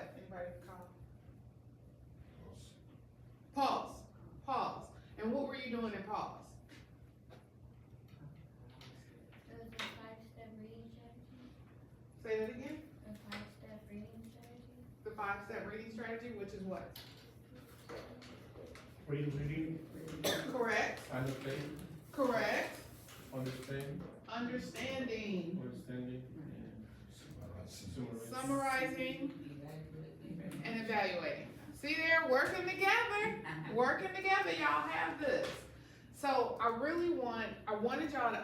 what? Anybody call? Pause. Pause. And what were you doing in pause? It was a 5-step reading strategy. Say that again? A 5-step reading strategy. The 5-step reading strategy, which is what? Reading. Correct. Understanding. Correct. Understanding. Understanding. Understanding. Summarizing and evaluating. See there, working together. Working together, y'all have this. So I wanted y'all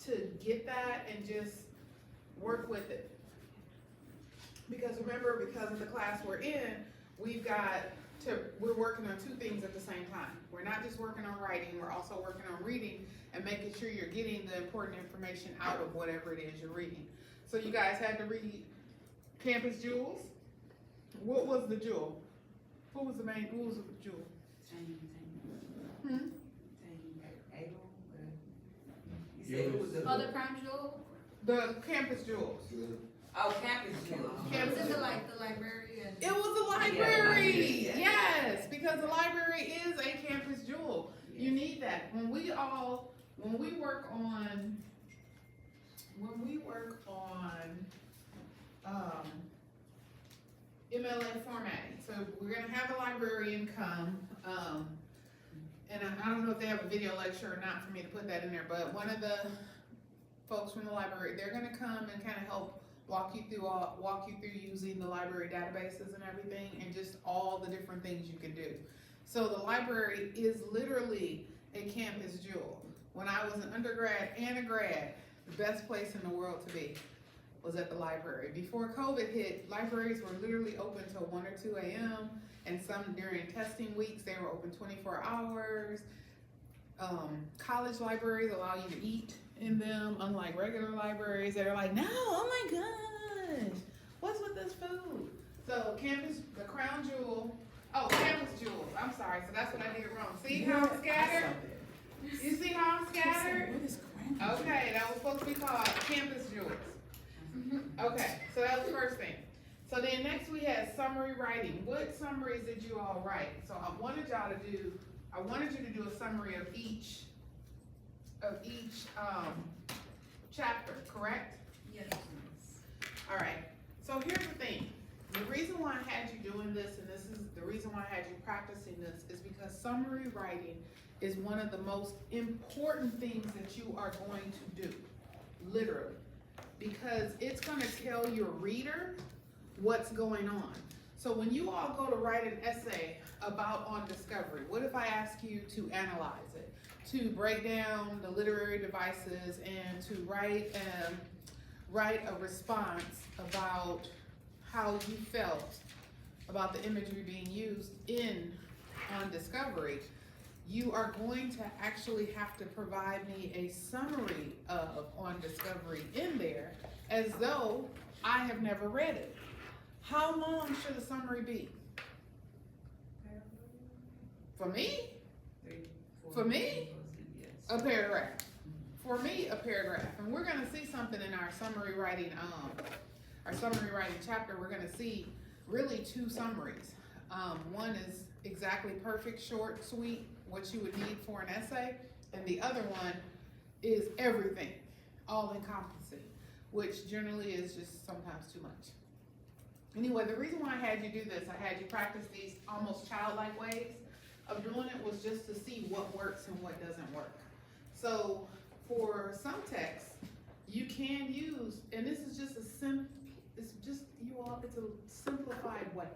to get that and just work with it. Because remember, because of the class we're in, we're working on two things at the same time. We're not just working on writing, we're also working on reading and making sure you're getting the important information out of whatever it is you're reading. So you guys had to read Campus Jewels. What was the jewel? Who was the jewel? Hmm? Oh, the crown jewel? The Campus Jewels. Oh, campus jewels. Campus Was it Jewels. like the library? And It was the library. Yes, because the library is a campus jewel. You need that. When we work on MLA formatting. So we're gonna have a librarian come, and I don't know if they have a video lecture or not for me to put that in there, but one of the folks from the library, they're gonna come and kind of help walk you through using the library databases and everything, and just all the different things you can do. So the library is literally a campus jewel. When I was an undergrad and a grad, the best place in the world to be was at the library. Before COVID hit, libraries were literally open till 1 or 2 a.m. and some during testing weeks, they were open 24 hours. College libraries allow you to eat in them, unlike regular libraries that are like, no, oh my gosh, what's with this food? So campus, the crown jewel, campus jewels, I'm sorry, so that's what I did wrong. See how I'm scattered? You see how I'm scattered? Okay, that was supposed to be called campus jewels. Okay, so that was the first thing. So then next we had summary writing. What summaries did you all write? So I wanted you to do a summary of each chapter, correct? yes. All right, so here's the thing. The reason why I had you doing this, and this is the reason why I had you practicing this, is because summary writing is one of the most important things that you are going to do, literally. Because it's gonna tell your reader what's going on. So when you all go to write an essay about On Discovery, what if I ask you to analyze it, to break down the literary devices, and to write a response about how you felt about the imagery being used in On Discovery? You are going to actually have to provide me a summary of On Discovery in there, as though I have never read it. How long should a summary be? For me? For me? A paragraph. For me, a paragraph. And we're gonna see something in our summary writing chapter. We're gonna see really two summaries. One is exactly perfect, short, sweet, what you would need for an essay, and the other one is everything, all encompassing, which generally is just sometimes too much. Anyway, the reason why I had you do this, I had you practice these almost childlike ways of doing it, was just to see what works and what doesn't work. So for some texts, you can use, and this is just it's a simplified way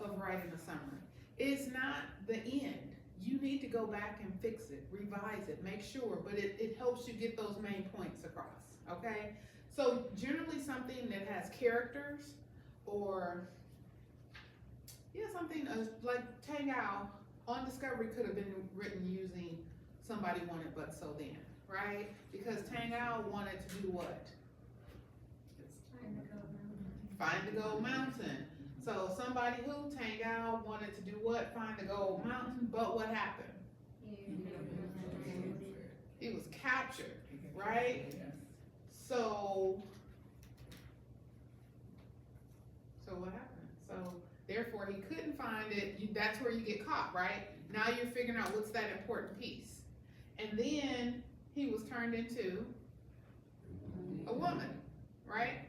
of writing a summary. It's not the end. You need to go back and fix it, revise it, make sure, but it helps you get those main points across, okay? So generally something that has characters, or something like Tangao, On Discovery could have been written using Somebody Wanted But So Then, right? Because Tangao wanted to do what? Find the gold mountain. So somebody who, Tangao, wanted to do what? Find the gold mountain, but what happened? He was captured, right? So what happened? So therefore he couldn't find it, that's where you get caught, right? Now you're figuring out what's that important piece. And then he was turned into a woman, right?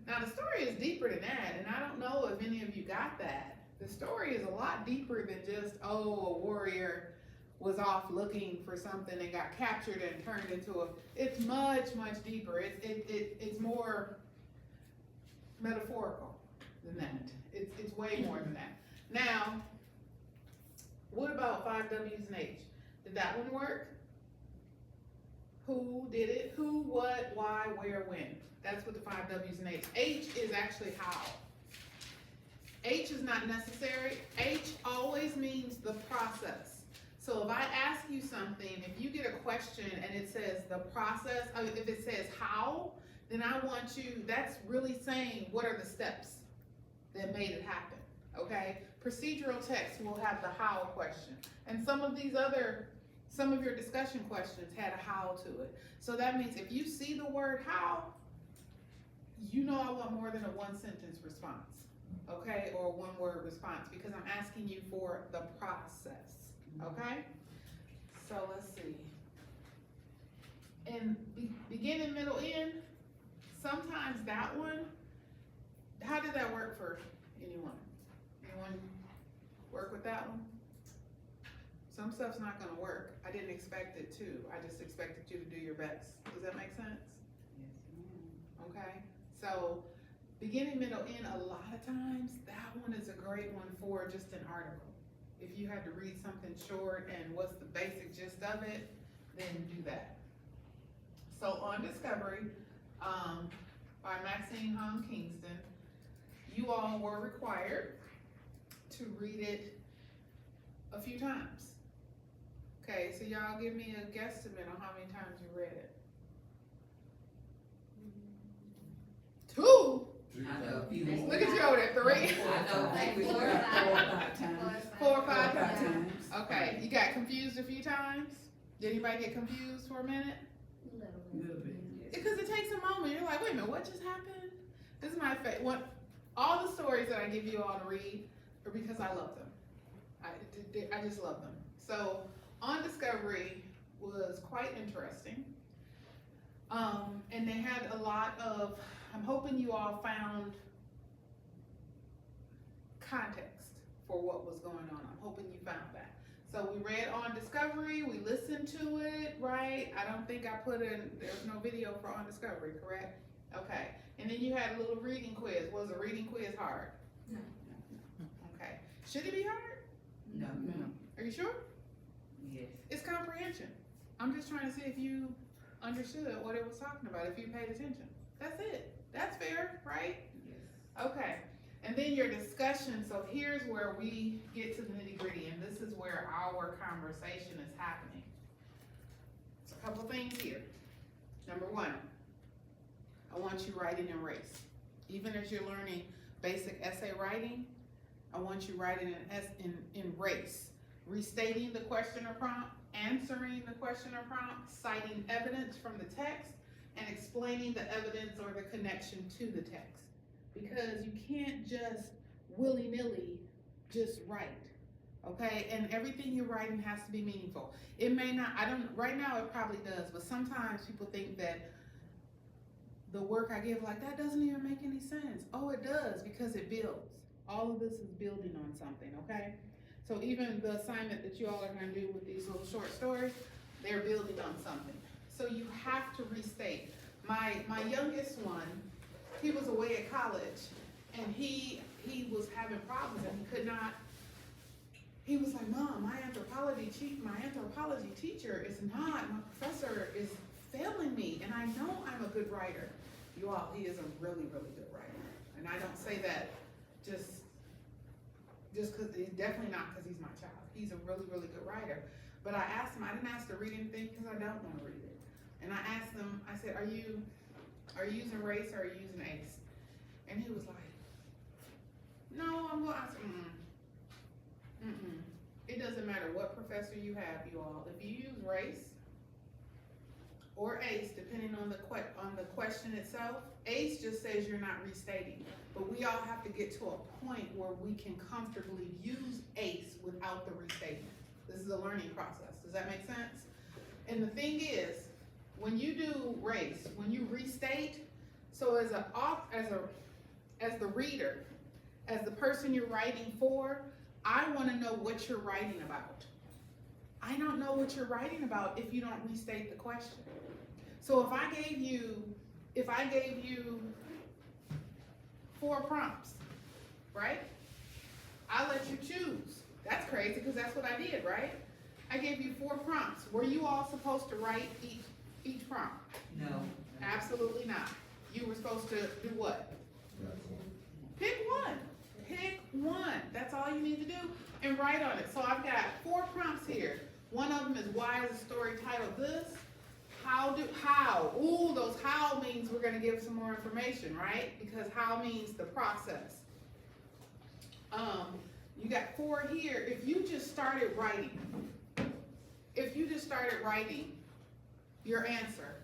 Now the story is deeper than that, and I don't know if any of you got that. The story is a lot deeper than just, oh, a warrior was off looking for something and got captured and turned into a, it's much, much deeper. It's more metaphorical than that. It's way more than that. Now, what about 5 W's and H? Did that one work? Who did it? Who, what, why, where, when? That's what the 5 W's and H. H is actually how. H is not necessary. H always means the process. So if I ask you something, if you get a question and it says the process, if it says how, then I want you, that's really saying what are the steps that made it happen, okay? Procedural text will have the how question. And some of your discussion questions had a how to it. So that means if you see the word how, you know I want more than a one sentence response, okay? Or a one word response, because I'm asking you for the process, okay? So let's see. And beginning, middle, end, sometimes that one, how did that work for anyone? Anyone work with that one? Some stuff's not gonna work. I didn't expect it to. I just expected you to do your best. Does that make sense? Yes, ma'am. Okay, so beginning, middle, end, a lot of times, that one is a great one for just an article. If you had to read something short and what's the basic gist of it, then do that. So on Discovery, by Maxine Kingston, you all were required to read it a few times. Okay, so y'all give me a guesstimate on how many times you read it. 2? I know a few. Look at you over there, 3. I know, Like we 4 or were. 5. 4 or 5 times. times. Okay, you got confused a few times? Did anybody get confused for a minute? Little bit. Because it takes a moment. You're like, wait a minute, what just happened? This is my favorite. All the stories that I give you all to read are because I love them. I just love them. So on Discovery was quite interesting. And they had a lot of, I'm hoping you all found context for what was going on. I'm hoping you found that. So we read on Discovery, we listened to it, right? I don't think I put in, there's no video for on Discovery, correct? Okay, and then you had a little reading quiz. Was a reading quiz hard? No. Okay, should it be hard? No. Are you sure? Yes. It's comprehension. I'm just trying to see if you understood what it was talking about, if you paid attention. That's it. That's fair, right? Yes. Okay, and then your discussion, so here's where we get to the nitty gritty, and this is where our conversation is happening. So a couple things here. Number 1, I want you writing in race. Even as you're learning basic essay writing, I want you writing in race. Restating the question or prompt, answering the question or prompt, citing evidence from the text, and explaining the evidence or the connection to the text. Because you can't just willy-nilly just write, okay? And everything you're writing has to be meaningful. It may not, right now it probably does, but sometimes people think that the work I give, like, that doesn't even make any sense. Oh, it does, because it builds. All of this is building on something, okay? So even the assignment that you all are gonna do with these little short stories, they're building on something. So you have to restate. My youngest one, he was away at college, and he was having problems, and he could not, he was like, Mom, my anthropology teacher is not, my professor is failing me, and I know I'm a good writer. You all, he is a really, really good writer. And I don't say that just because, he's definitely not because he's my child. He's a really, really good writer. But I asked him, I didn't ask to read anything because I don't want to read it. And I asked him, I said, are you using race or are you using ACE? And he was like, no, I'm going, I said, It doesn't matter what professor you have, you all. If you use race, or ACE, depending on the question itself. ACE just says you're not restating, but we all have to get to a point where we can comfortably use ACE without the restatement. This is a learning process. Does that make sense? And the thing is, when you do race, when you restate, so as the reader, as the person you're writing for, I want to know what you're writing about. I don't know what you're writing about if you don't restate the question. So if I gave you 4 prompts, right? I let you choose. That's crazy because that's what I did, right? I gave you 4 prompts. Were you all supposed to write each prompt? No. Absolutely not. You were supposed to do what? Pick one. Pick one. That's all you need to do and write on it. So I've got 4 prompts here. One of them is, why is the story titled this? How? Ooh, those how means we're gonna give some more information, right? Because how means the process. You got 4 here. If you just started writing your answer,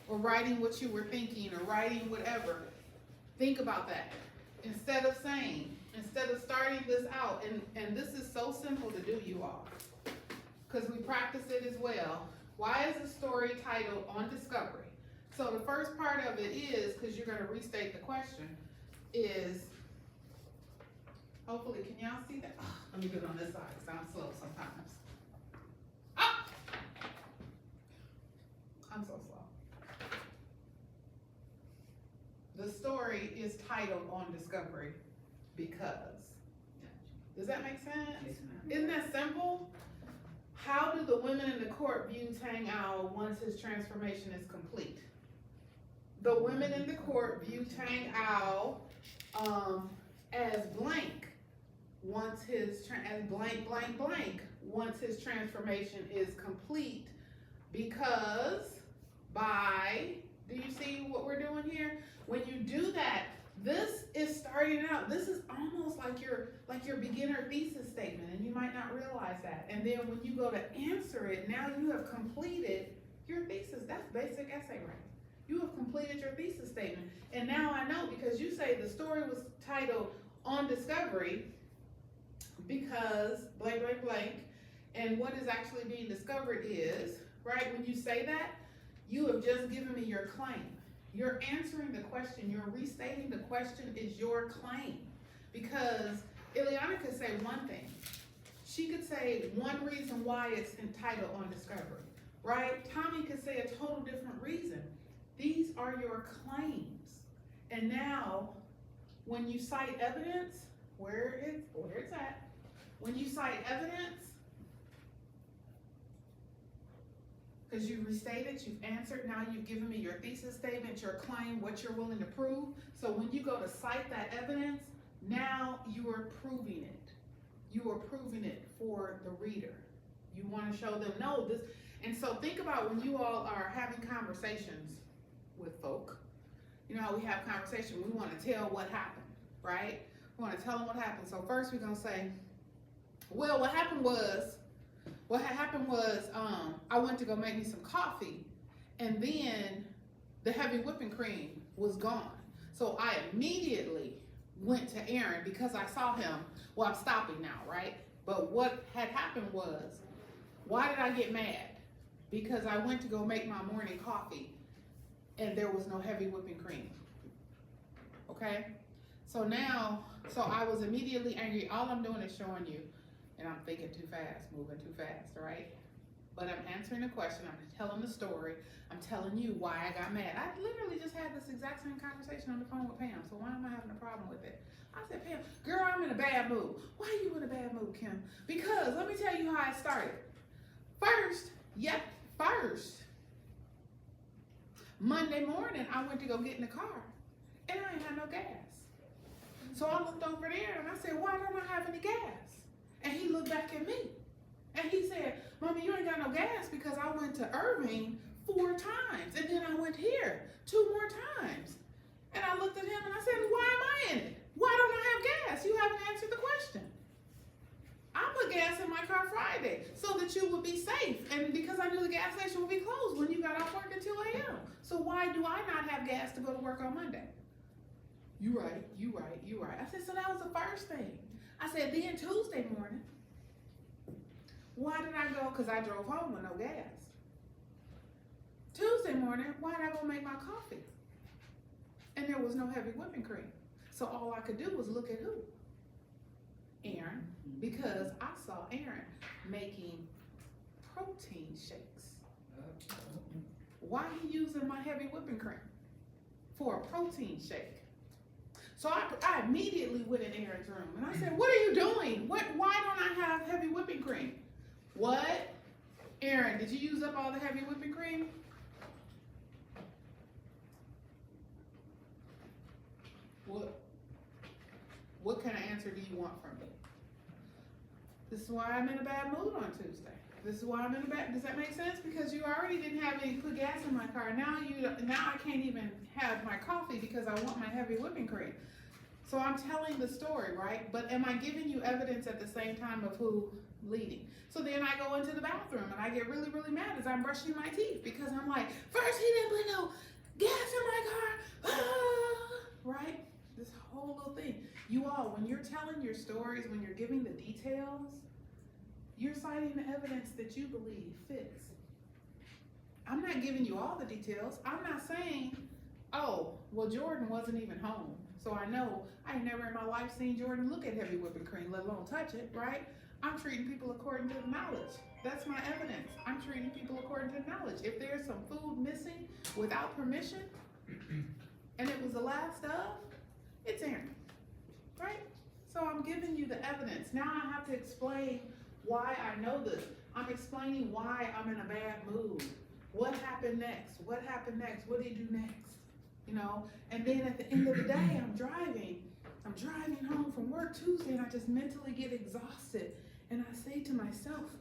or writing what you were thinking, or writing whatever, think about that. Instead of starting this out, and this is so simple to do, you all, because we practice it as well. Why is the story titled On Discovery? So the first part of it is, because you're gonna restate the question, is, hopefully, can y'all see that? Oh, let me do it on this side, because I'm slow sometimes. Ah! I'm so slow. The story is titled On Discovery because. Does that make sense? Yes, ma'am. Isn't that simple? How do the women in the court view Tang Ao once his transformation is complete? The women in the court view Tang Ao as blank once his once his transformation is complete, because do you see what we're doing here? When you do that, this is starting out, this is almost like your beginner thesis statement, and you might not realize that. And then when you go to answer it, now you have completed your thesis. That's basic essay writing. You have completed your thesis statement. And now I know, because you say the story was titled On Discovery because blank, blank, blank, and what is actually being discovered is, right, when you say that, you have just given me your claim. You're answering the question, you're restating the question is your claim. Because Ileana could say one thing. She could say one reason why it's entitled On Discovery, right? Tommy could say a total different reason. These are your claims. And now, when you cite evidence, where it's at, when you cite evidence, because you've restated, you've answered, now you've given me your thesis statement, your claim, what you're willing to prove. So when you go to cite that evidence, now you are proving it. You are proving it for the reader. You want to show them, no, this, and so think about when you all are having conversations with folk. You know how we have conversation, we want to tell what happened, right? We want to tell them what happened. So first we're going to say, well, what happened was, I went to go make me some coffee, and then the heavy whipping cream was gone. So I immediately went to Aaron because I saw him. Well, I'm stopping now, right? But what had happened was, why did I get mad? Because I went to go make my morning coffee, and there was no heavy whipping cream. Okay? So I was immediately angry. All I'm doing is showing you, and I'm thinking too fast, moving too fast, right? But I'm answering the question, I'm telling the story, I'm telling you why I got mad. I literally just had this exact same conversation on the phone with Pam, so why am I having a problem with it? I said, Pam, girl, I'm in a bad mood. Why are you in a bad mood, Kim? Because let me tell you how it started. First, Monday morning, I went to go get in the car, and I ain't had no gas. So I looked over there, and I said, why don't I have any gas? And he looked back at me, and he said, Mommy, you ain't got no gas because I went to Irving 4 times, and then I went here 2 more times. And I looked at him, and I said, why am I in it? Why don't I have gas? You haven't answered the question. I put gas in my car Friday so that that you would be safe, and because I knew the gas station would be closed when you got off work at 2 a.m. So why do I not have gas to go to work on Monday? You right. I said, so that was the first thing. I said, then Tuesday morning, why did I go? Because I drove home with no gas. Tuesday morning, why did I go make my coffee? And there was no heavy whipping cream. So all I could do was look at who? Aaron, because I saw Aaron making protein shakes. Why he using my heavy whipping cream? For a protein shake. So I immediately went in Aaron's room and I said, what are you doing? Why don't I have heavy whipping cream? What? Aaron, did you use up all the heavy whipping cream? What kind of answer do you want from me? This is why I'm in a bad mood on Tuesday. This is why I'm in a bad, does that make sense? Because you already didn't have any, put gas in my car. Now I can't even have my coffee because I want my heavy whipping cream. So I'm telling the story, right? But am I giving you evidence at the same time of who leading? So then I go into the bathroom and I get really, really mad as I'm brushing my teeth because I'm like, first he didn't put no gas in my car, right? This whole little thing. You all, when you're telling your stories, when you're giving the details, you're citing the evidence that you believe fits. I'm not giving you all the details. I'm not saying, oh, well, Jordan wasn't even home. So I know I ain't never in my life seen Jordan look at heavy whipping cream, let alone touch it, right? I'm treating people according to the knowledge. That's my evidence. I'm treating people according to knowledge. If there's some food missing without permission, and it was the last of, it's Aaron, right? So I'm giving you the evidence. Now I have to explain why I know this. I'm explaining why I'm in a bad mood. What happened next? What happened next? What did he do next? You know, and then at the end of the day, I'm driving home from work Tuesday and I just mentally get exhausted. And I say to myself,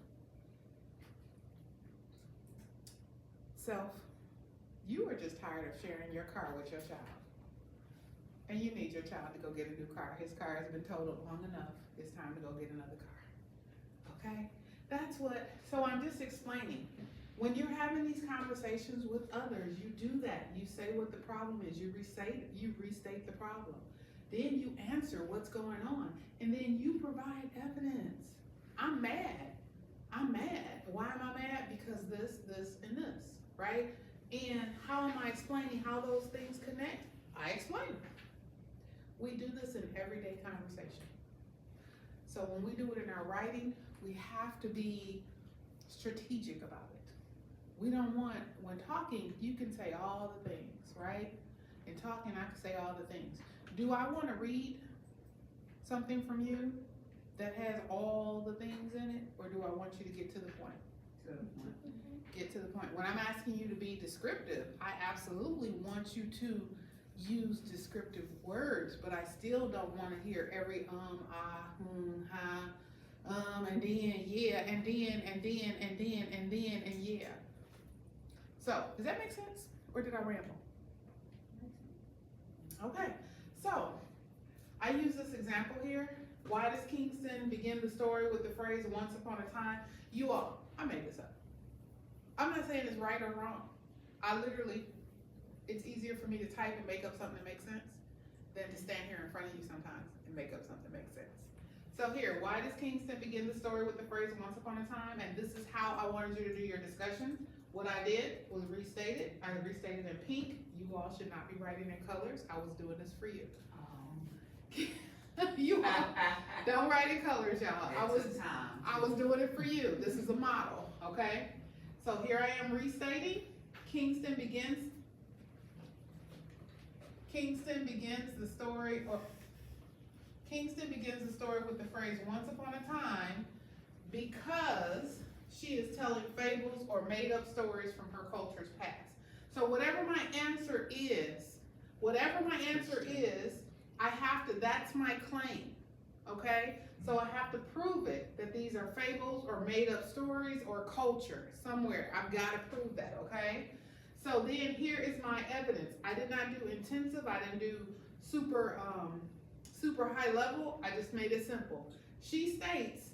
you are just tired of sharing your car with your child. And you need your child to go get a new car. His car has been totaled long enough. It's time to go get another car. Okay? That's what, so I'm just explaining. When you're having these conversations with others, you do that. You say what the problem is. You restate the problem. Then you answer what's going on. And then you provide evidence. I'm mad. Why am I mad? Because this, and this, right? And how am I explaining how those things connect? I explain it. We do this in everyday conversation. So when we do it in our writing, we have to be strategic about it. We don't want, when talking, you can say all the things, right? In talking, I can say all the things. Do I want to read something from you that has all the things in it, or do I want you to get to the point? Get to the point. When I'm asking you to be descriptive, I absolutely want you to use descriptive words, but I still don't want to hear every and then, yeah, and then, and yeah. So, does that make sense? Or did I ramble? Okay, so, I use this example here. Why does Kingston begin the story with the phrase, once upon a time? You all, I made this up. I'm not saying it's right or wrong. I literally, it's easier for me to type and make up something that makes sense than to stand here in front of you sometimes and make up something that makes sense. So here, why does Kingston begin the story with the phrase, once upon a time? And this is how I wanted you to do your discussion. What I did was restate it. I restated in pink. You all should not be writing in colors. I was doing this for you. You all don't write in colors, y'all. I was doing it for you. This is a model, okay? So here I am restating. Kingston begins the story with the phrase, once upon a time, because she is telling fables or made up stories from her culture's past. So whatever my answer is, I have to, that's my claim, okay? So I have to prove it, that these are fables or made up stories or culture somewhere. I've got to prove that, okay? So then here is my evidence. I did not do intensive. I didn't do super high level. I just made it simple. She states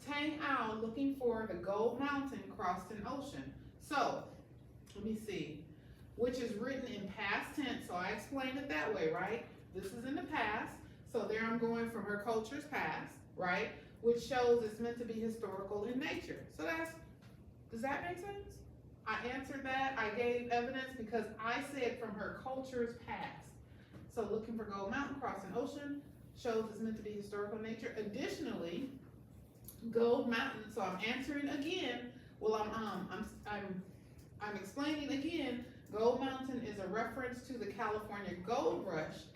Tang Owl looking for the gold mountain crossed an ocean. So, let me see, which is written in past tense, so I explained it that way, right? This is in the past, so there I'm going from her culture's past, right? Which shows it's meant to be historical in nature. So does that make sense? I answered that, I gave evidence because I said from her culture's past. So looking for gold mountain crossing ocean shows it's meant to be historical in nature. Additionally, gold mountain, so I'm answering again. Well, I'm explaining again. Gold Mountain is a reference to the California gold rush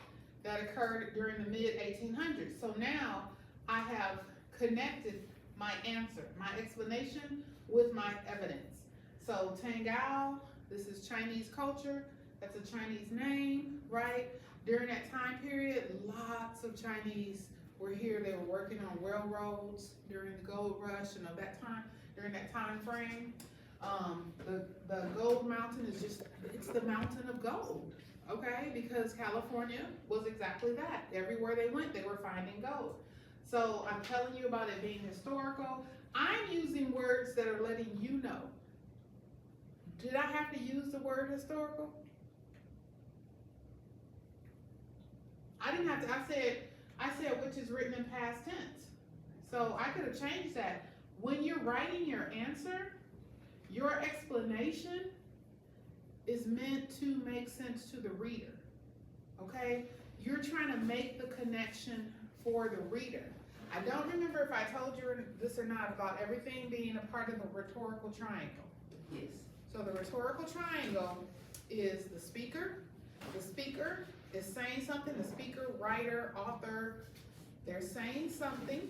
that occurred during the mid-1800s. So now I have connected my answer, my explanation with my evidence. So Tangao, this is Chinese culture. That's a Chinese name, right? During that time period, lots of Chinese were here. They were working on railroads during the gold rush and of that time, during that time frame. The gold mountain is just, it's the mountain of gold, okay? Because California was exactly that. Everywhere they went, they were finding gold. So I'm telling you about it being historical. I'm using words that are letting you know. Did I have to use the word historical? I didn't have to, I said which is written in past tense. So I could have changed that. When you're writing your answer, your explanation is meant to make sense to the reader, okay? You're trying to make the connection for the reader. I don't remember if I told you this or not about everything being a part of the rhetorical triangle. Yes. So the rhetorical triangle is the speaker. The speaker is saying something. The speaker, writer, author, they're saying something,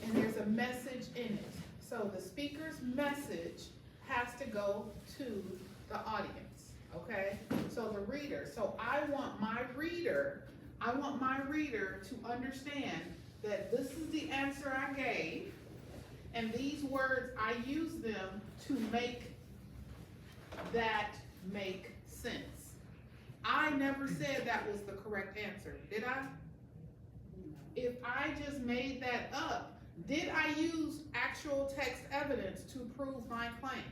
and there's a message in it. So the speaker's message has to go to the audience, okay? So the reader, so I want my reader to understand that this is the answer I gave, and these words, I use them to make that make sense. I never said that was the correct answer, did I? If I just made that up, did I use actual text evidence to prove my claim?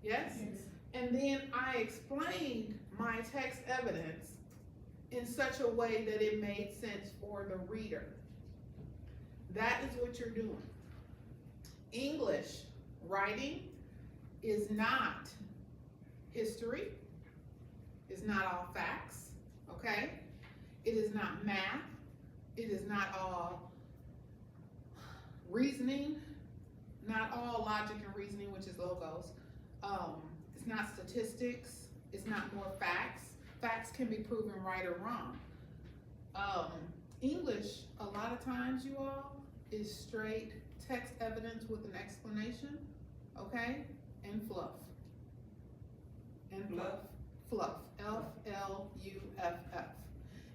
Yes? Yes. And then I explained my text evidence in such a way that it made sense for the reader. That is what you're doing. English writing is not history, is not all facts, okay? It is not math, it is not all reasoning, not all logic and reasoning, which is logos. It's not statistics, it's not more facts. Facts can be proven right or wrong. English, a lot of times, you all, is straight text evidence with an explanation, okay? And fluff. And fluff. Fluff. F-L-U-F-F.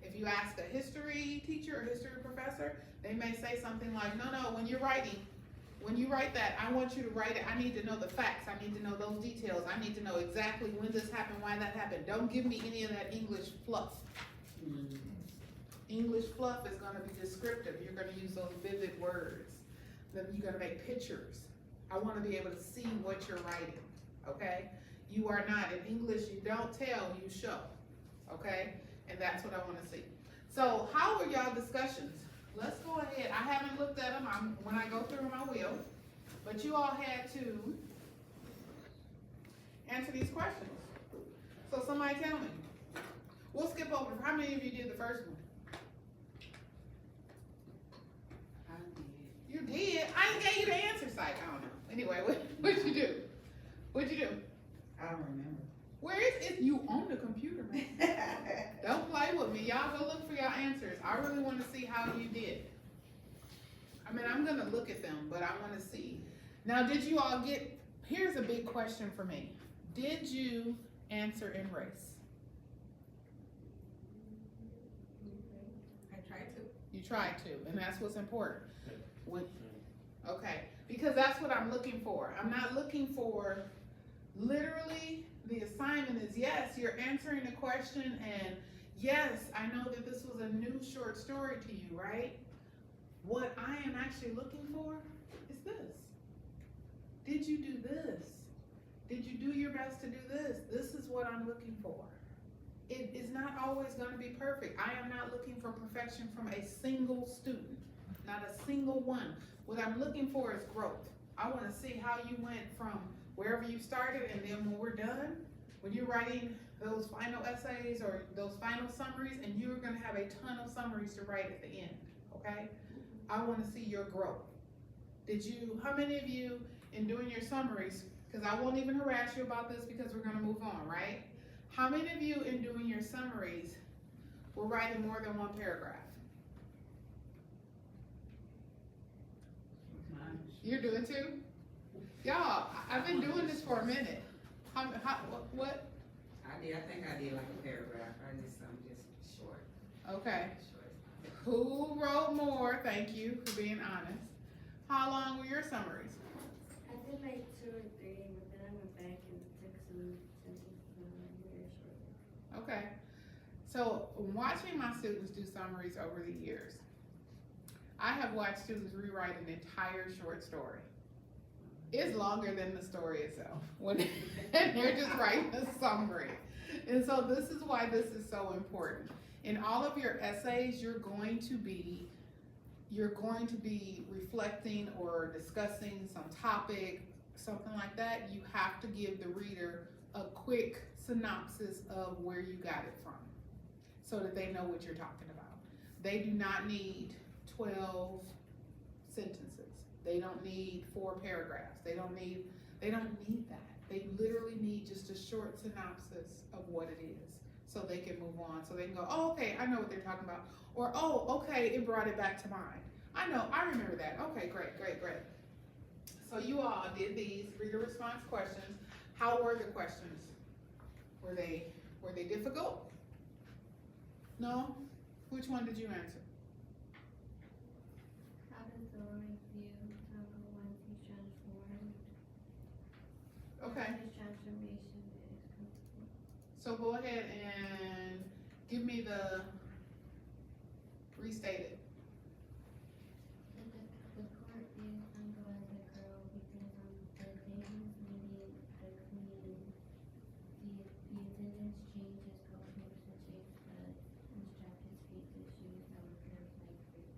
If you ask a history teacher or history professor, they may say something like, no, when you write that, I want you to write it, I need to know the facts, I need to know those details, I need to know exactly when this happened, why that happened. Don't give me any of that English fluff. Mm-hmm. English fluff is gonna be descriptive. You're gonna use those vivid words. Then you're gonna make pictures. I wanna be able to see what you're writing, okay? You are not, in English, you don't tell, you show, okay? And that's what I wanna see. So how were y'all discussions? Let's go ahead. I haven't looked at them. When I go through them, I will. But you all had to answer these questions. So somebody tell me. We'll skip over. How many of you did the first one? I did. You did? I didn't get you the answer site. I don't know. Anyway, what'd you do? What'd you do? I don't remember. Where is it? You own the computer, man. Don't play with me. Y'all go look for your answers. I really want to see how you did. I mean, I'm going to look at them, but I want to see. Now, did you all get, here's a big question for me. Did you answer in race? I tried to. You tried to, and that's what's important. Okay, because that's what I'm looking for. I'm not looking for literally. The assignment is yes, you're answering the question, and yes, I know that this was a new short story to you, right? What I am actually looking for is this. Did you do this? Did you do your best to do this? This is what I'm looking for. It is not always going to be perfect. I am not looking for perfection from a single student, not a single one. What I'm looking for is growth. I want to see how you went from wherever you started, and then when we're done, when you're writing those final essays or those final summaries, and you're going to have a ton of summaries to write at the end, okay? I want to see your growth. How many of you in doing your summaries, because I won't even harass you about this because we're going to move on, right? How many of you in doing your summaries were writing more than one paragraph? You're doing too? Y'all, I've been doing this for a minute. What? I think I did like a paragraph, I'm just short. Okay. Short. Who wrote more? Thank you for being honest. How long were your summaries? I did like 2 or 3, but then I went back and took some sentences and very short. Okay. So watching my students do summaries over the years, I have watched students rewrite an entire short story. It's longer than the story itself when they're just writing a summary. And so this is why this is so important. In all of your essays, you're going to be reflecting or discussing some topic, something like that. You have to give the reader a quick synopsis of where you got it from so that they know what you're talking about. They do not need 12 sentences. They don't need 4 paragraphs. They don't need that. They literally need just a short synopsis of what it is so they can move on. So they can go, oh, okay, I know what they're talking about. Or, oh, okay, it brought it back to mind. I remember that. Okay, great. So you all did these reader response questions. How were the questions? Were they difficult? No? Which one did you answer? How does the woman view Tonga once he's transformed? Okay. His transformation is complete. So go ahead and give me the restated. The court views Tonga as a girl because the things needed the attendants change his goalposts and change studs and strap his feet to shoes that were curved like fruit.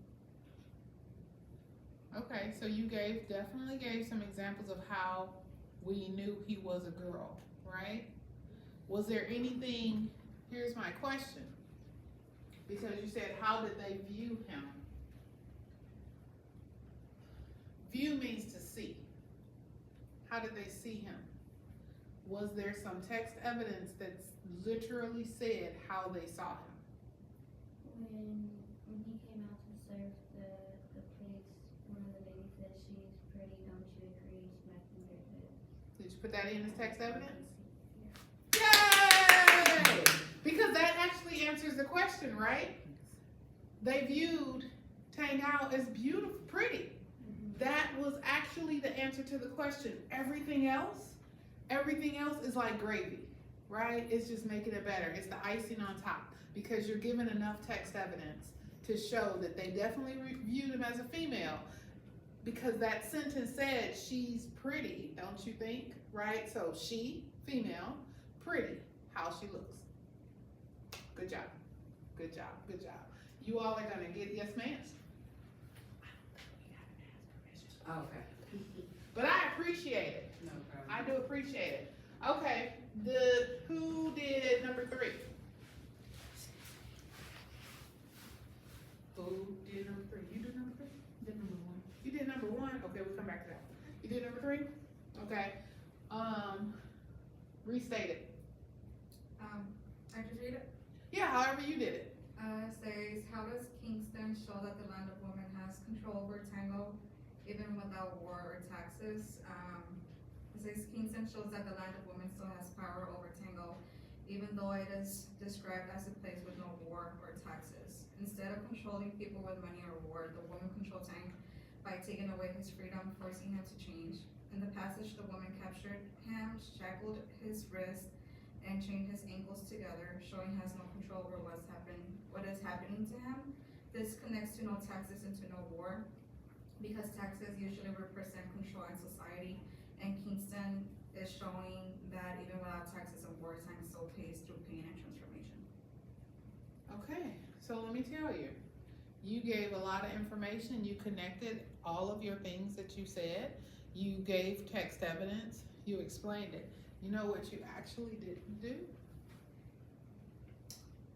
Okay, so you definitely gave some examples of how we knew he was a girl, right? Was there anything, here's my question, because you said, how did they view him? View means to see. How did they see him? Was there some text evidence that literally said how they saw him? When he came out to serve the place, one of the ladies said, she's pretty, don't you agree? Smacking their head. Did you put that in as text evidence? Yeah. Yay! Because that actually answers the question, right? They viewed Tangao as beautiful, pretty. That was actually the answer to the question. Everything else is like gravy, right? It's just making it better. It's the icing on top because you're given enough text evidence to show that they definitely viewed him as a female because that sentence said she's pretty, don't you think? Right? So she, female, pretty, how she looks. Good job. Good job. Good job. You all are gonna get yes, ma'am. Okay. But I appreciate it. No problem. I do appreciate it. Okay, who did number 3? Who did number 3? You did number 3? Did number 1. You did number 1? Okay, we'll come back to that. You did number 3? Okay. Restate it. I just read it. Yeah, however you did it. It says, how does Kingston show that the land of women has control over Tango, even without war or taxes? It says, Kingston shows that the land of women still has power over Tango, even though it is described as a place with no war or taxes. Instead of controlling people with money or war, the woman controlled Tang by taking away his freedom, forcing him to change. In the passage, the woman captured him, shackled his wrists, and chained his ankles together, showing he has no control over what is happening to him. This connects to no taxes and to no war, because taxes usually represent control in society, and Kingston is showing that even without taxes and war, time still pays through pain and transformation. Okay, so let me tell you, you gave a lot of information, you connected all of your things that you said, you gave text evidence, you explained it. You know what you actually didn't do?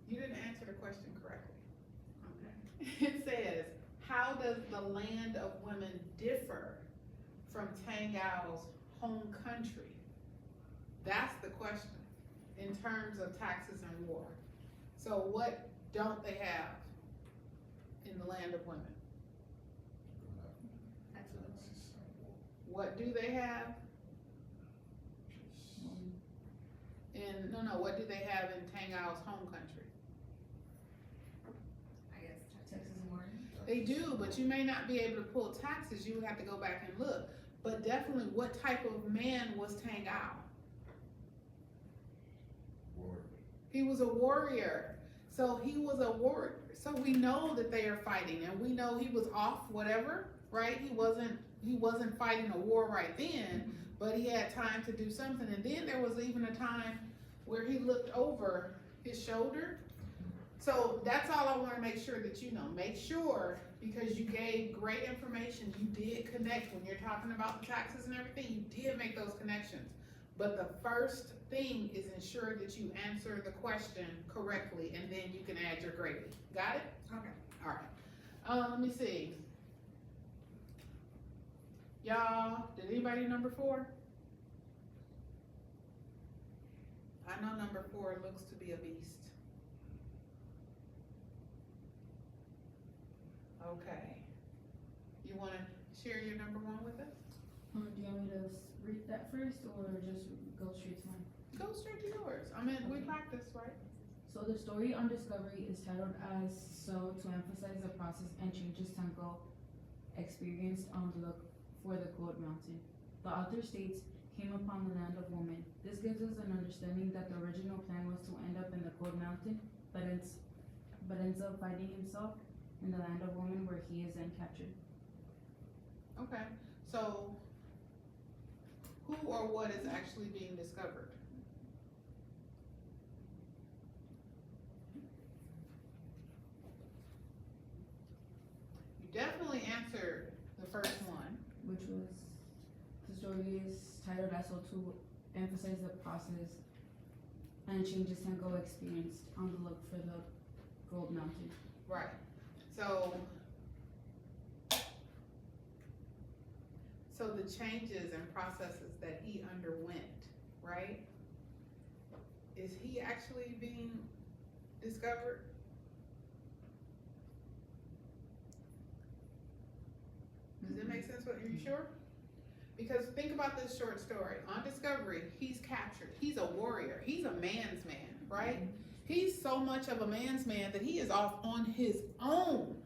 You didn't answer the question correctly. Okay. It says, how does the land of women differ from Tangao's home country? That's the question in terms of taxes and war. So what don't they have in the land of women? What do they have? What do they have in Tangao's home country? I guess taxes and war. They do, but you may not be able to pull taxes. You would have to go back and look. But definitely, what type of man was Tangao? Warrior. He was a warrior. So he was a warrior. So we know that they are fighting, and we know he was off whatever, right? He wasn't fighting a war right then, but he had time to do something. And then there was even a time where he looked over his shoulder. So that's all I want to make sure that you know. Make sure, because you gave great information, you did connect when you're talking about the taxes and everything, you did make those connections. But the first thing is ensure that you answer the question correctly, and then you can add your grading. Got it? Okay. All right. Let me see. Y'all, did anybody number 4? I know number 4 looks to be a beast. Okay. You want to share your number 1 with us? Do you want me to read that first or just go straight to mine? Go straight to yours. I mean, we practiced, right? So the story on Discovery is titled as so to emphasize the process and changes Tango experienced for the Gold Mountain. The author states, came upon the land of women. This gives us an understanding that the original plan was to end up in the Gold Mountain, but ends up finding himself in the land of women where he is then captured. Okay. So, who or what is actually being discovered? You definitely answered the first one. Which was, the story is titled as so to emphasize the process and changes Tango experienced on the look for the Gold Mountain. Right. So the changes and processes that he underwent, right? Is he actually being discovered? Does it make sense? Are you sure? Because think about this short story. On Discovery, he's captured. He's a warrior. He's a man's man, right? He's so much of a man's man that he is off on his own.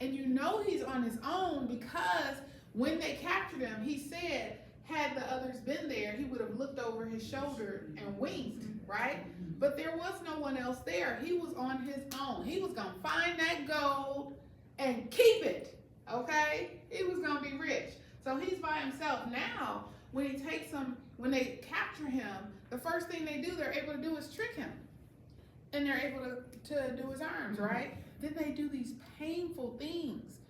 And you know he's on his own because when they captured him, he said, had the others been there, he would have looked over his shoulder and winked, right? But there was no one else there. He was on his own. He was going to find that gold and keep it, okay? He was going to be rich. So he's by himself. Now, when they capture him, the first thing they do, they're able to do is trick him. And they're able to do his arms, right? Then they do these painful things.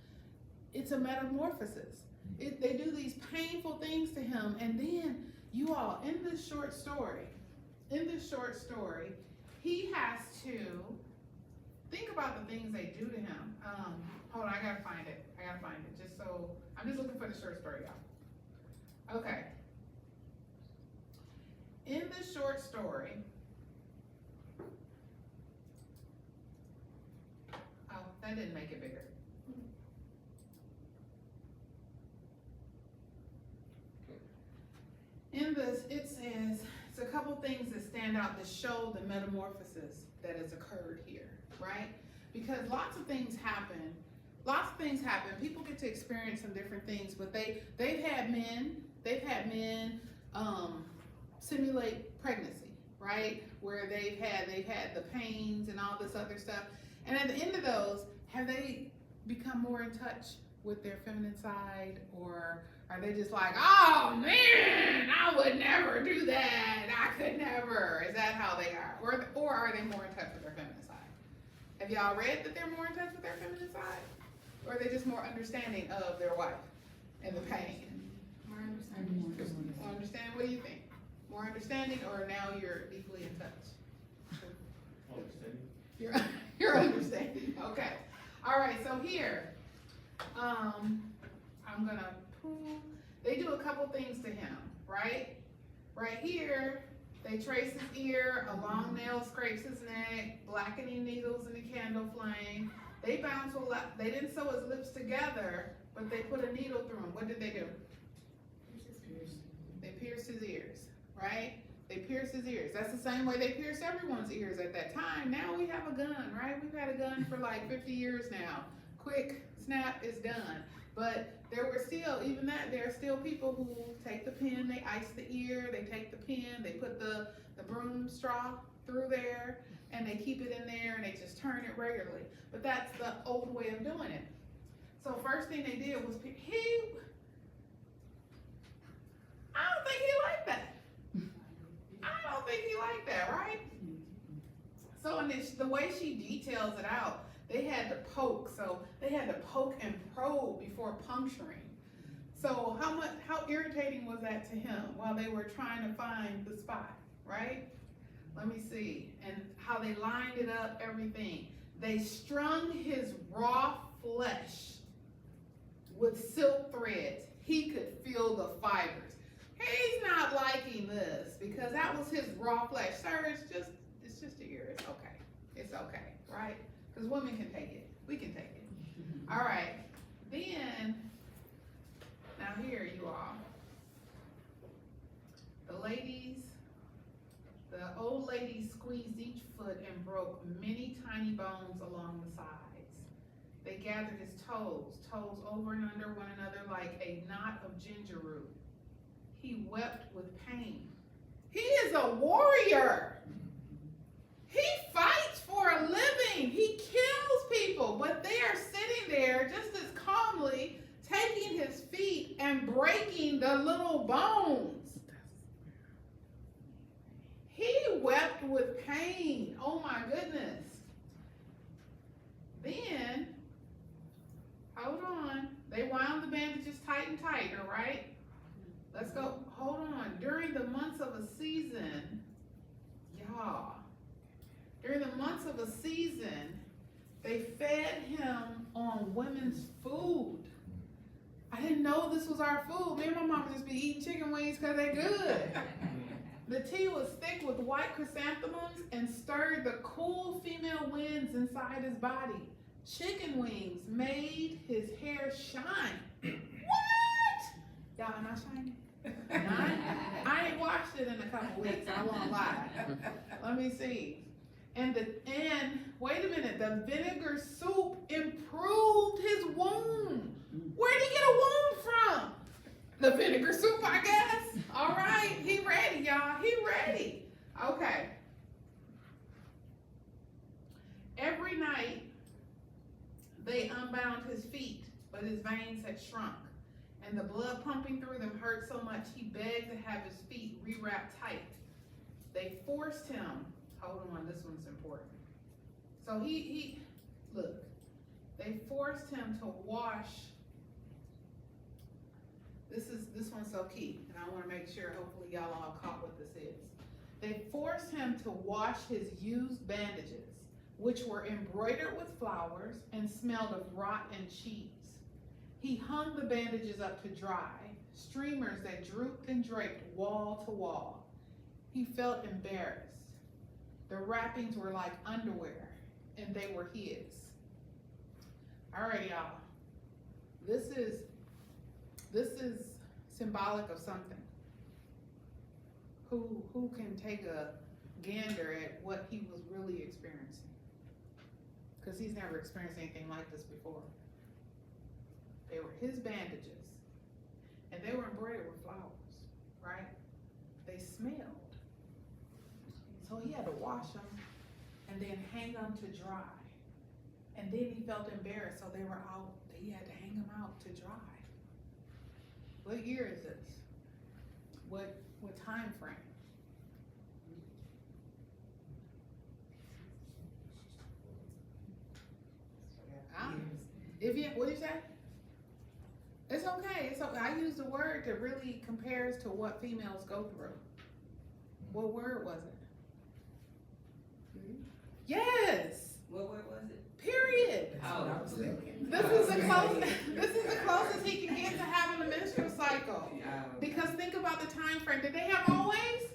It's a metamorphosis. They do these painful things to him, and then you all, in this short story, he has to think about the things they do to him. Hold on, I gotta find it. I'm just looking for the short story, y'all. Okay. In the short story, oh, that didn't make it bigger. In this, it says, it's a couple things that stand out that show the metamorphosis that has occurred here, right? Because lots of things happen. People get to experience some different things, but they've had men simulate pregnancy, right? Where they've had the pains and all this other stuff. And at the end of those, have they become more in touch with their feminine side, or are they just like, oh man, I would never do that, I could never? Is that how they are? Or are they more in touch with their feminine side? Have y'all read that they're more in touch with their feminine side? Or are they just more understanding of their wife and the pain? More understanding. More understanding, what do you think? More understanding, or now you're deeply in touch? Understanding. You're understanding, okay. All right, so here, I'm gonna pull, they do a couple things to him, right? Right here, they trace his ear, a long nail scrapes his neck, blackening needles in the candle flame. They they didn't sew his lips together, but they put a needle through him. What did they do? They pierced his ears, right? They pierced his ears. That's the same way they pierced everyone's ears at that time. Now we have a gun, right? We've had a gun for like 50 years now. Quick, snap, it's done. But there were still, even that, there are still people who take the pin, they ice the ear, they take the pin, they put the broom straw through there, and they keep it in there, and they just turn it regularly. But that's the old way of doing it. So first thing they did was, I don't think he liked that. I don't think he liked that, right? So in this, the way she details it out, they had to poke. So they had to poke and probe before puncturing. So how irritating was that to him while they were trying to find the spot, right? Let me see. And how they lined it up, everything. They strung his raw flesh with silk threads. He could feel the fibers. He's not liking this because that was his raw flesh. Sir, it's just a ear. It's okay. It's okay, right? Because women can take it. We can take it. All right. Then, now here you are. The old ladies squeezed each foot and broke many tiny bones along the sides. They gathered his toes over and under one another like a knot of ginger root. He wept with pain. He is a warrior. He fights for a living. He kills people, but they are sitting there just as calmly taking his feet and breaking the little bones. He wept with pain. Oh my goodness. Then, hold on. They wound the bandages tight and tighter, right? Let's go, hold on. During the months of a season, y'all, they fed him on women's food. I didn't know this was our food. Me and my mom just be eating chicken wings because they're good. The tea was thick with white chrysanthemums and stirred the cool female winds inside his body. Chicken wings made his hair shine. What? Y'all, am I shining? I ain't washed it in a couple weeks, I won't lie. Let me see. And wait a minute, the vinegar soup improved his wound. Where'd he get a wound from? The vinegar soup, I guess. All right, he ready, y'all. He ready. Okay. Every night, they unbound his feet, but his veins had shrunk, and the blood pumping through them hurt so much he begged to have his feet rewrapped tight. They forced him, hold on, this one's important. So look, they forced him to wash, this one's so key, and I wanna make sure hopefully y'all all caught what this is. They forced him to wash his used bandages, which were embroidered with flowers and smelled of rotten cheese. He hung the bandages up to dry, streamers that drooped and draped wall to wall. He felt embarrassed. The wrappings were like underwear, and they were his. All right, y'all. This is symbolic of something. Who can take a gander at what he was really experiencing? Because he's never experienced anything like this before. They were his bandages, and they were embroidered with flowers, right? They smelled. So he had to wash them and then hang them to dry. And then he felt embarrassed, so he had to hang him out to dry. What year is this? What time frame? What did you say? It's okay. It's okay. I use the word that really compares to what females go through. What word was it? Yes. What word was it? Period. Oh, I was thinking. This is the closest he can get to having a menstrual cycle. Because think about the time frame. Did they have always?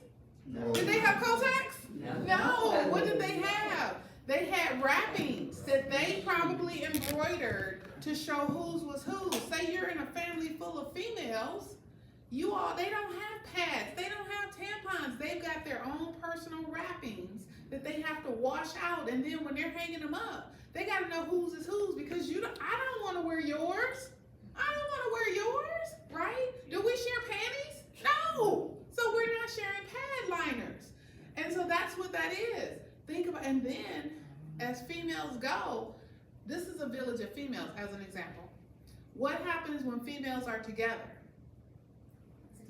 No. Did they have Kotex? No. No. What did they have? They had wrappings that they probably embroidered to show whose was whose. Say you're in a family full of females, they don't have pads, they don't have tampons, they've got their own personal wrappings that they have to wash out, and then when they're hanging them up, they gotta know whose is whose, because I don't wanna wear yours. I don't wanna wear yours, right? Do we share panties? No! So we're not sharing pad liners. And so that's what that is. Think about, and then as females go, this is a village of females as an example. What happens when females are together?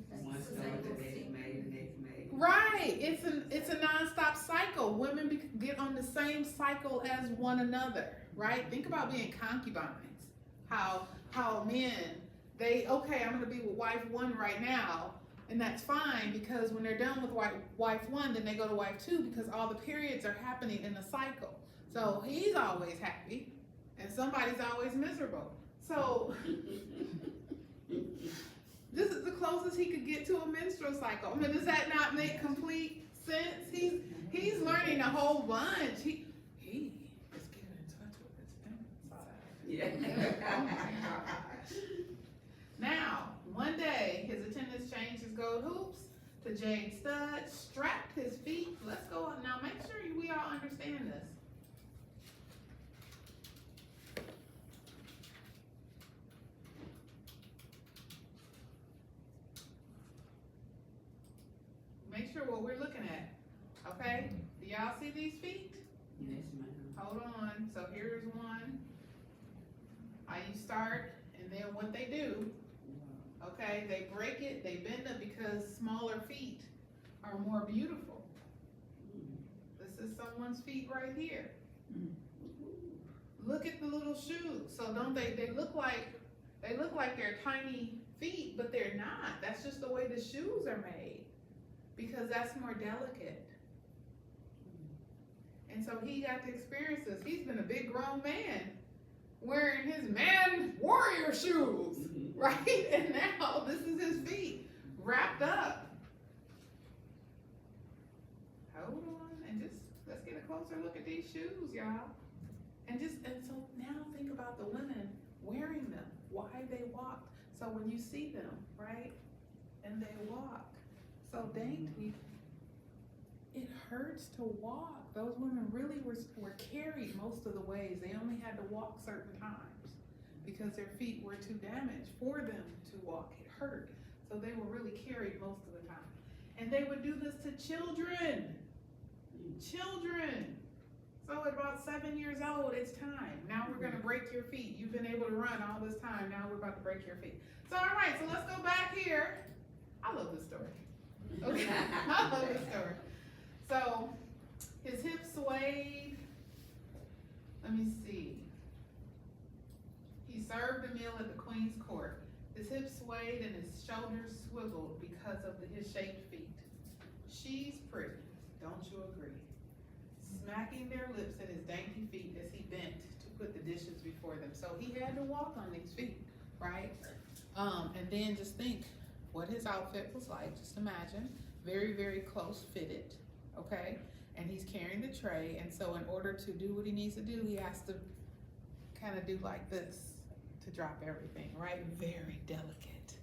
One stomach, the next mate, the next mate. Right, it's a nonstop cycle. Women get on the same cycle as one another, right? Think about being concubines. How men, I'm gonna be with wife one right now, and that's fine, because when they're done with wife one, then they go to wife two, because all the periods are happening in the cycle. So he's always happy, and somebody's always miserable. So this is the closest he could get to a menstrual cycle. I mean, does that not make complete sense? He's learning a whole bunch. He is getting in touch with his feminine side. Yeah. Oh my gosh. Now, one day, his attendants changed his gold hoops to jade studs, strapped his feet. Let's go on. Now, make sure we all understand this. Make sure what we're looking at, okay? Do y'all see these feet? Yes, ma'am. Hold on, so here's one. How you start, and then what they do, okay? They break it, they bend it, because smaller feet are more beautiful. This is someone's feet right here. Look at the little shoes. So don't they look like they're tiny feet, but they're not. That's just the way the shoes are made, because that's more delicate. And so he got to experience this. He's been a big grown man wearing his man warrior shoes, right? And now this is his feet wrapped up. Hold on, and let's get a closer look at these shoes, y'all. And so now think about the women wearing them, why they walked. So when you see them, right, and they walk so dainty, it hurts to walk. Those women really were carried most of the ways. They only had to walk certain times because their feet were too damaged for them to walk. It hurt. So they were really carried most of the time. And they would do this to children. Children. So at about 7 years old, it's time. Now we're gonna break your feet. You've been able to run all this time. Now we're about to break your feet. So all right, so let's go back here. I love this story. Okay, I love this story. So his hips swayed. Let me see. He served a meal at the Queen's Court. His hips swayed and his shoulders swiveled because of his shaped feet. She's pretty, don't you agree? Smacking their lips at his dainty feet as he bent to put the dishes before them. So he had to walk on these feet, right? And then just think what his outfit was like. Just imagine, very, very close fitted, okay? And he's carrying the tray, and so in order to do what he needs to do, he has to kind of do like this to drop everything, right? Very delicate.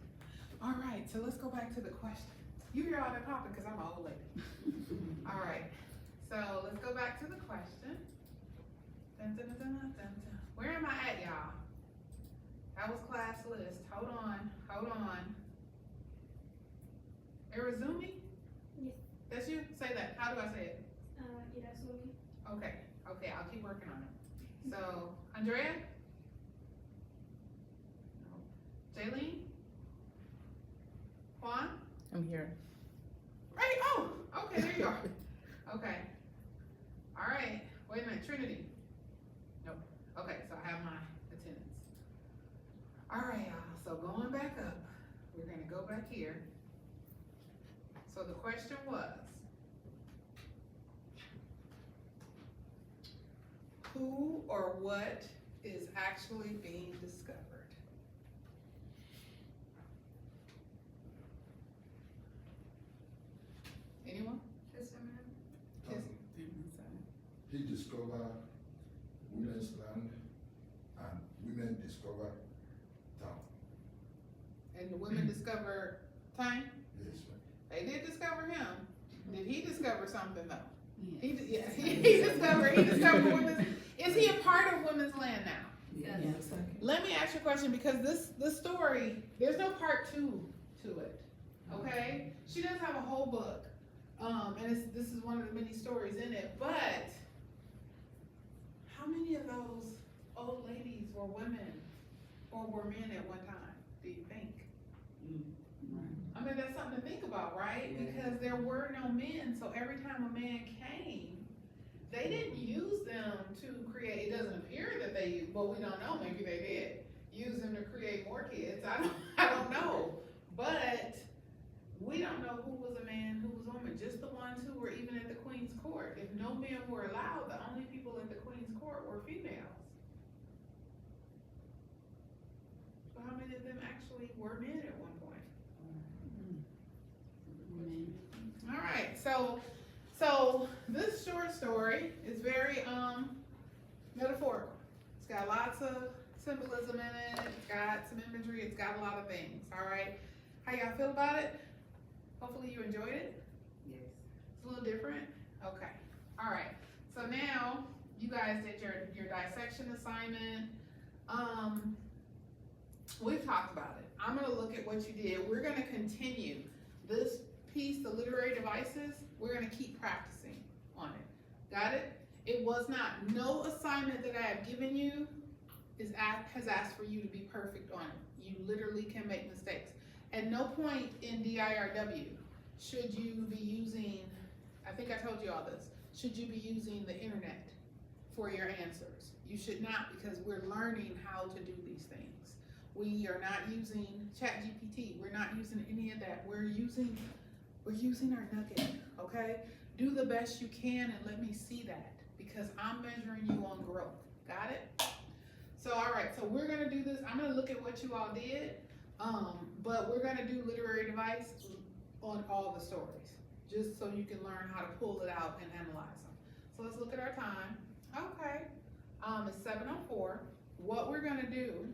All right, so let's go back to the question. You hear all that popping because I'm an old lady. All right, so let's go back to the question. Dun, dun, dun, dun, dun, dun. Where am I at, y'all? That was class list. Hold on, hold on. Irizumi? Yes. That's you? Say that. How do I say it? Irasumi. Okay, I'll keep working on it. So, Andrea? Jaylene? Juan? I'm here. Right, oh, okay, there you are. Okay. All right, wait a minute, Trinity? Nope. Okay, so I have my attendance. All right, y'all, so going back up, we're gonna go back here. So the question was, who or what is actually being discovered? Anyone? Yes, ma'am. Yes. He discovered women's land and women discovered town. And the women discovered time? Yes, ma'am. They did discover him. Did he discover something though? Yes. He discovered women's, is he a part of women's land now? Yes. Let me ask you a question, because this story, there's no part 2 to it, okay? She does have a whole book, and this is one of the many stories in it, but how many of those old ladies were women or were men at one time, do you think? I mean, that's something to think about, right? Yeah. Because there were no men, so every time a man came, they didn't use them to create, it doesn't appear that they used, but we don't know, maybe they did, use them to create more kids, I don't know. But we don't know who was a man, who was a woman, just the ones who were even at the Queen's court. If no men were allowed, the only people at the Queen's court were females. So how many of them actually were men at one point? All right, so this short story is very metaphorical. It's got lots of symbolism in it. It's got some imagery. It's got a lot of things. All right, how y'all feel about it? Hopefully you enjoyed it. Yes. It's a little different. Okay. All right. So now you guys did your dissection assignment. We've talked about it. I'm gonna look at what you did. We're gonna continue this piece, the literary devices. We're gonna keep practicing on it. Got it? It was not, no assignment that I have given you has asked for you to be perfect on it. You literally can make mistakes. At no point in DIRW should you be using, I think I told you all this, should you be using the internet for your answers? You should not, because we're learning how to do these things. We are not using ChatGPT. We're not using any of that. We're using our nugget, okay? Do the best you can and let me see that, because I'm measuring you on growth. Got it? So, all right, so we're gonna do this. I'm gonna look at what you all did, but we're gonna do literary device on all the stories, just so you can learn how to pull it out and analyze them. So let's look at our time. Okay, it's 7:04. What we're gonna do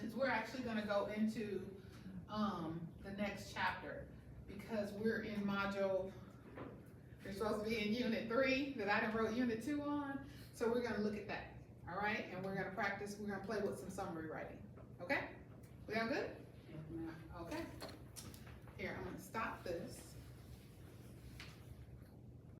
is we're actually gonna go into the next chapter, because we're in module, we're supposed to be in unit 3 that I done wrote unit 2 on. So we're gonna look at that, all right? And we're gonna practice, we're gonna play with some summary writing, okay? We all good?